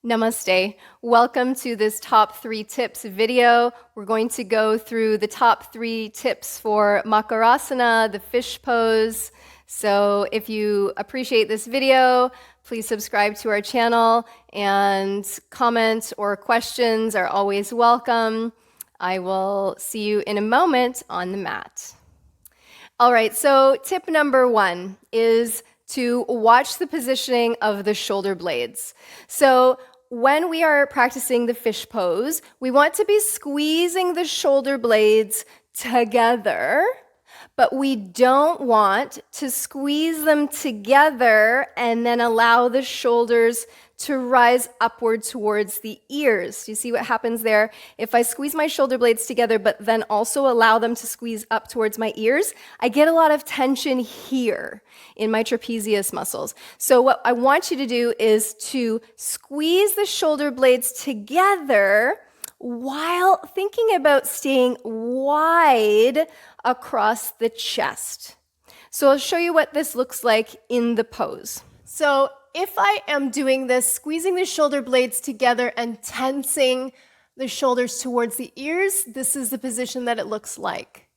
Namaste. Welcome to this top 3 tips video. We're going to go through the top 3 tips for Makarasana, the fish pose. So if you appreciate this video, please subscribe to our channel, and comments or questions are always welcome. I will see you in a moment on the mat. All right, so tip number 1 is to watch the positioning of the shoulder blades. So when we are practicing the fish pose, we want to be squeezing the shoulder blades together, but we don't want to squeeze them together and then allow the shoulders to rise upward towards the ears. Do you see what happens there? If I squeeze my shoulder blades together, but then also allow them to squeeze up towards my ears, I get a lot of tension here in my trapezius muscles. So what I want you to do is to squeeze the shoulder blades together while thinking about staying wide across the chest. So I'll show you what this looks like in the pose. So if I am doing this, squeezing the shoulder blades together and tensing the shoulders towards the ears, this is the position that it looks like.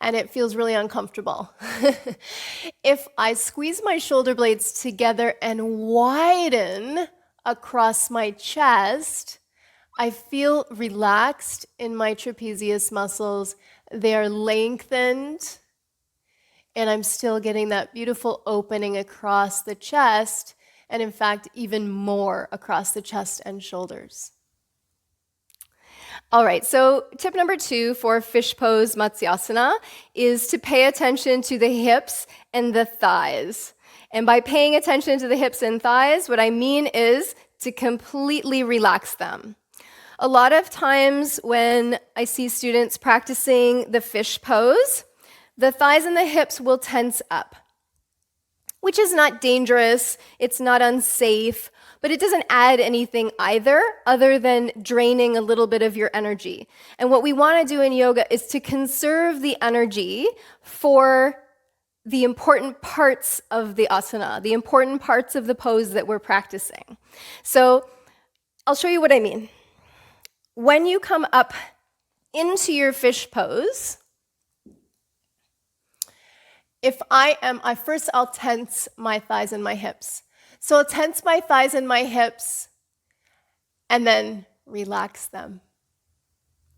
And it feels really uncomfortable. If I squeeze my shoulder blades together and widen across my chest, I feel relaxed in my trapezius muscles. They are lengthened, and I'm still getting that beautiful opening across the chest, and in fact, even more across the chest and shoulders. All right, so tip number 2 for fish pose Matsyasana is to pay attention to the hips and the thighs. And by paying attention to the hips and thighs, what I mean is to completely relax them. A lot of times when I see students practicing the fish pose, the thighs and the hips will tense up, which is not dangerous, it's not unsafe, but it doesn't add anything either other than draining a little bit of your energy. And what we want to do in yoga is to conserve the energy for the important parts of the asana, the important parts of the pose that we're practicing. So I'll show you what I mean. When you come up into your fish pose, I'll tense my thighs and my hips. So I'll tense my thighs and my hips and then relax them.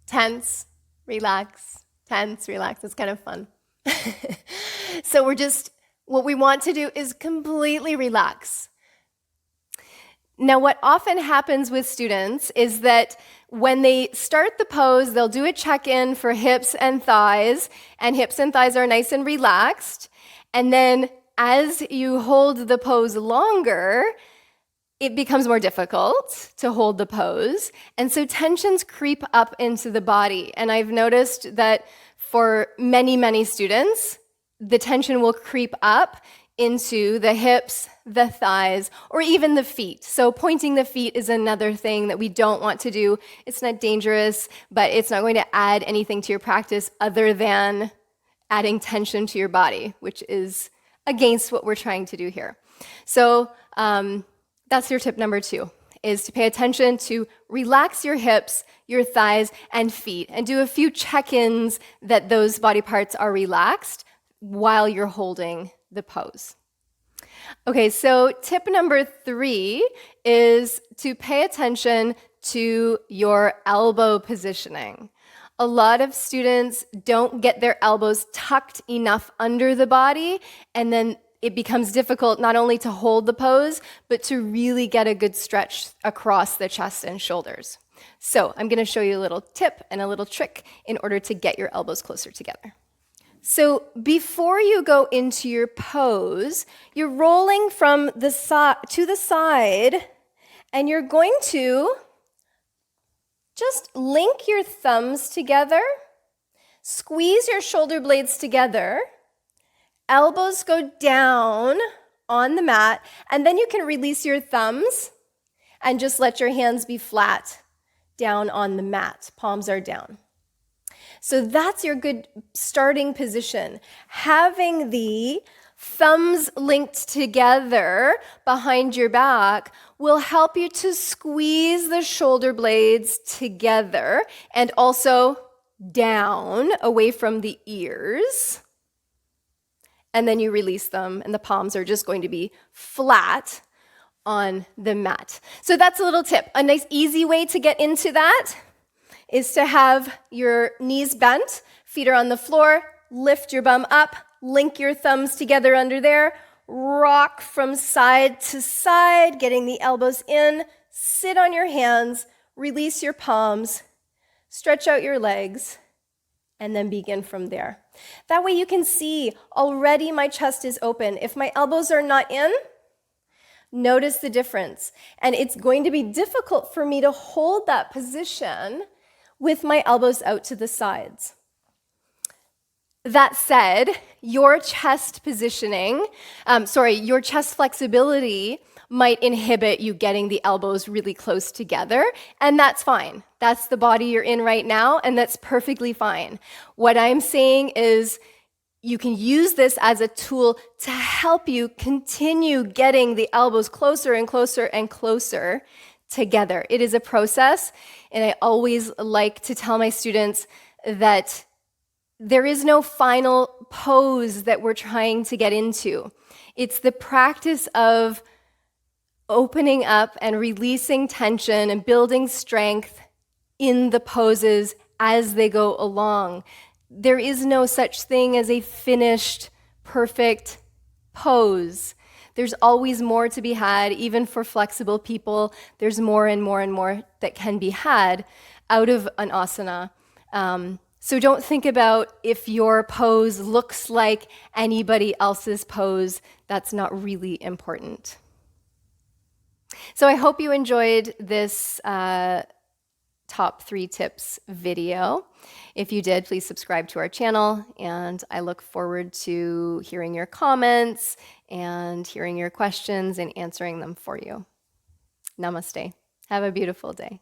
Tense, relax, tense, relax. It's kind of fun. So what we want to do is completely relax. Now, what often happens with students is that when they start the pose, they'll do a check-in for hips and thighs, and hips and thighs are nice and relaxed. And then as you hold the pose longer, it becomes more difficult to hold the pose. And so tensions creep up into the body. And I've noticed that for many, many students, the tension will creep up into the hips, the thighs, or even the feet. So pointing the feet is another thing that we don't want to do. It's not dangerous, but it's not going to add anything to your practice other than adding tension to your body, which is against what we're trying to do here. So that's your tip number 2, is to pay attention to relax your hips, your thighs, and feet, and do a few check-ins that those body parts are relaxed while you're holding the pose. Okay, so tip number 3 is to pay attention to your elbow positioning. A lot of students don't get their elbows tucked enough under the body, and then it becomes difficult not only to hold the pose, but to really get a good stretch across the chest and shoulders. So I'm going to show you a little tip and a little trick in order to get your elbows closer together. So before you go into your pose, you're rolling from the side to the side, and you're going to just link your thumbs together, squeeze your shoulder blades together, elbows go down on the mat, and then you can release your thumbs and just let your hands be flat down on the mat. Palms are down. So that's your good starting position. Having the thumbs linked together behind your back will help you to squeeze the shoulder blades together and also down away from the ears. And then you release them, and the palms are just going to be flat on the mat. So that's a little tip. A nice easy way to get into that is to have your knees bent, feet are on the floor, lift your bum up, link your thumbs together under there, rock from side to side, getting the elbows in, sit on your hands, release your palms, stretch out your legs, and then begin from there. That way you can see already my chest is open. If my elbows are not in, notice the difference. And it's going to be difficult for me to hold that position with my elbows out to the sides. That said, your chest positioning, your chest flexibility might inhibit you getting the elbows really close together, and that's fine. That's the body you're in right now, and that's perfectly fine. What I'm saying is you can use this as a tool to help you continue getting the elbows closer and closer and closer together. It is a process, and I always like to tell my students that there is no final pose that we're trying to get into. It's the practice of opening up and releasing tension and building strength in the poses as they go along. There is no such thing as a finished, perfect pose. There's always more to be had, even for flexible people. There's more and more and more that can be had out of an asana. So don't think about if your pose looks like anybody else's pose. That's not really important. So I hope you enjoyed this top 3 tips video. If you did, please subscribe to our channel, and I look forward to hearing your comments and hearing your questions and answering them for you. Namaste. Have a beautiful day.